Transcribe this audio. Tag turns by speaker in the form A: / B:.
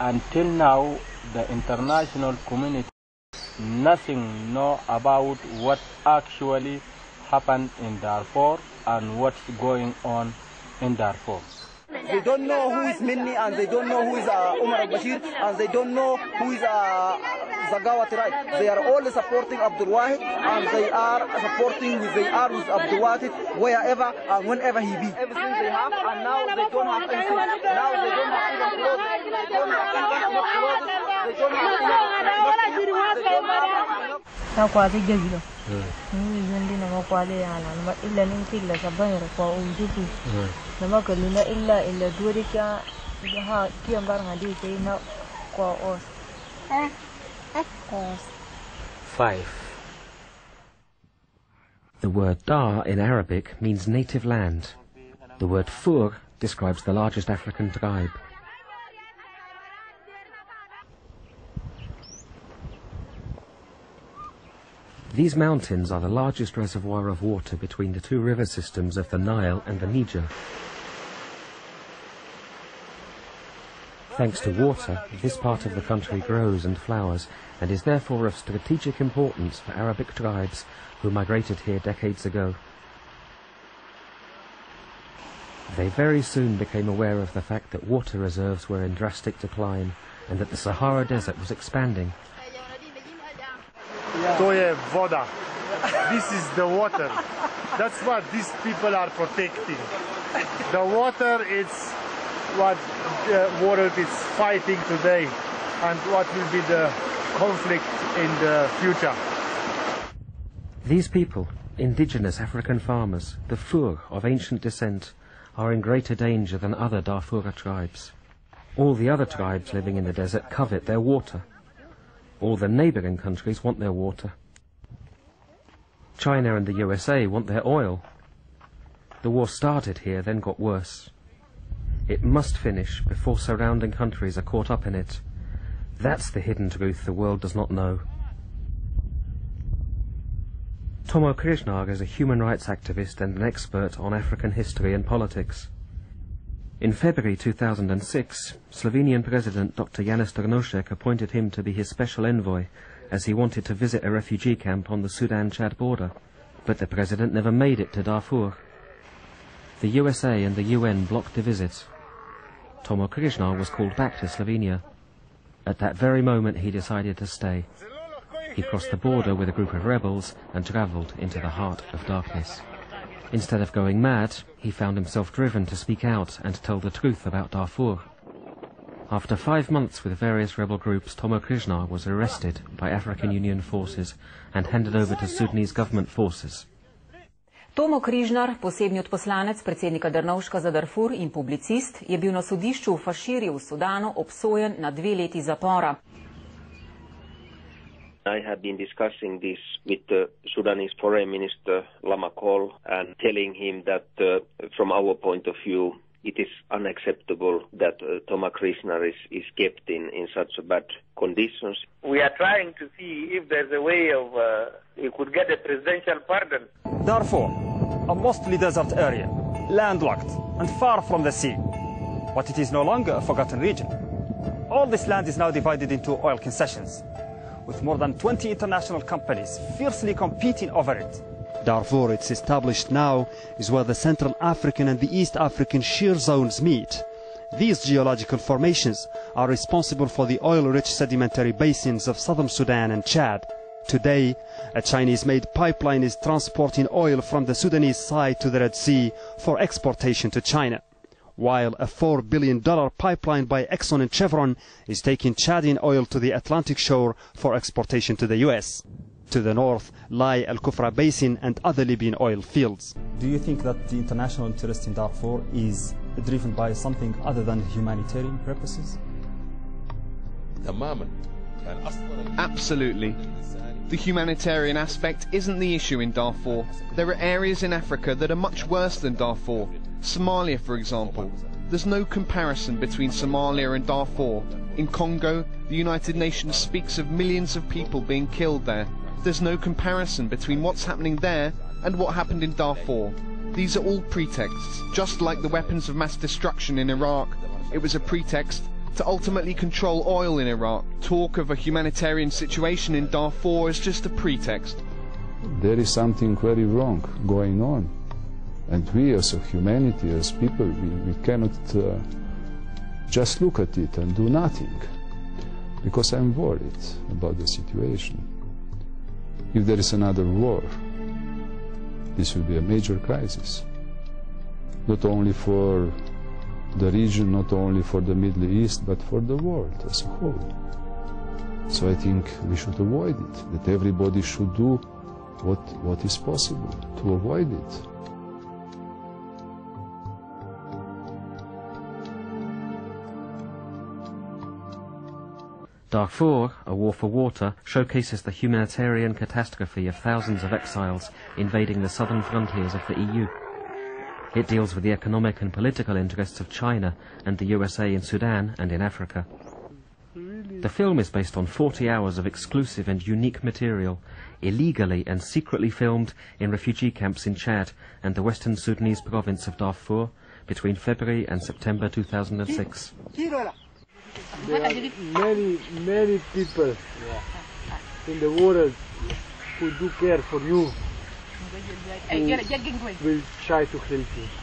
A: until now, the international community nothing know about what actually happened in Darfur and what's going on in Darfur.
B: They don't know who is Minni, and they don't know who is Umar al-Bashir, and they don't know who is Zagawa tribe. They are all supporting Abdul Wahid, and they are supporting with Abdul Wahid wherever and whenever he be. Everything they have, and now they don't have anything. Now they don't have even clothes. They don't have even clothes. They don't have
C: Five. The word Dar in Arabic means native land. The word Fur describes the largest African tribe. These mountains are the largest reservoir of water between the two river systems of the Nile and the Niger. Thanks to water, this part of the country grows and flowers and is therefore of strategic importance for Arabic tribes who migrated here decades ago. They very soon became aware of the fact that water reserves were in drastic decline and that the Sahara Desert was expanding.
D: To je voda. This is the water. That's what these people are protecting. The water is what the world is fighting today and what will be the conflict in the future.
C: These people, indigenous African farmers, the Fur of ancient descent, are in greater danger than other Darfur tribes. All the other tribes living in the desert covet their water. All the neighbouring countries want their water. China and the USA want their oil. The war started here, then got worse. It must finish before surrounding countries are caught up in it. That's the hidden truth the world does not know. Tomo Kriznar is a human rights activist and an expert on African history and politics. In February 2006, Slovenian President Dr. Janez Drnovšek appointed him to be his special envoy, as he wanted to visit a refugee camp on the Sudan-Chad border. But the president never made it to Darfur. The USA and the UN blocked the visit. Tomo Kriznar was called back to Slovenia. At that very moment he decided to stay. He crossed the border with a group of rebels and travelled into the heart of darkness. Instead of going mad, he found himself driven to speak out and tell the truth about Darfur. After 5 months with various rebel groups, Tomo Kriznar was arrested by African Union forces and handed over to Sudanese government forces.
E: Tomo Kriznar, posebni odposlanec predsednika Drnovška za Darfur in publicist, je bil na sodišču v Faširi v Sudanu obsojen na 2 leti zapora.
F: I have been discussing this with the Sudanese Foreign Minister Lamakol and telling him that from our point of view it is unacceptable that Tomo Kriznar is kept in such bad conditions.
G: We are trying to see if there's a way of he could get a presidential pardon.
H: Darfur, a mostly desert area, landlocked and far from the sea. But it is no longer a forgotten region. All this land is now divided into oil concessions, with more than 20 international companies fiercely competing over it.
I: Darfur, it's established now, is where the Central African and the East African shear zones meet. These geological formations are responsible for the oil-rich sedimentary basins of southern Sudan and Chad. Today, a Chinese-made pipeline is transporting oil from the Sudanese side to the Red Sea for exportation to China, while a $4 billion pipeline by Exxon and Chevron is taking Chadian oil to the Atlantic shore for exportation to the US. To the north lie Al Kufra Basin and other Libyan oil fields.
H: Do you think that the international interest in Darfur is driven by something other than humanitarian purposes?
J: Absolutely. The humanitarian aspect isn't the issue in Darfur. There are areas in Africa that are much worse than Darfur. Somalia, for example. There's no comparison between Somalia and Darfur. In Congo, the United Nations speaks of millions of people being killed there. There's no comparison between what's happening there and what happened in Darfur. These are all pretexts, just like the weapons of mass destruction in Iraq. It was a pretext To ultimately control oil in Iraq, talk of a humanitarian situation in Darfur is just a pretext.
K: There is something very wrong going on. And we as a humanity, as people, we cannot just look at it and do nothing. Because I'm worried about the situation. If there is another war, this will be a major crisis. Not only for the region, not only for the Middle East, but for the world as a whole. So I think we should avoid it, that everybody should do what is possible to avoid it.
C: Darfur, A War for Water, showcases the humanitarian catastrophe of thousands of exiles invading the southern frontiers of the EU. It deals with the economic and political interests of China and the USA in Sudan and in Africa. The film is based on 40 hours of exclusive and unique material, illegally and secretly filmed in refugee camps in Chad and the western Sudanese province of Darfur between February and September 2006.
D: There are many people in the world who do care for you, who will try to help you.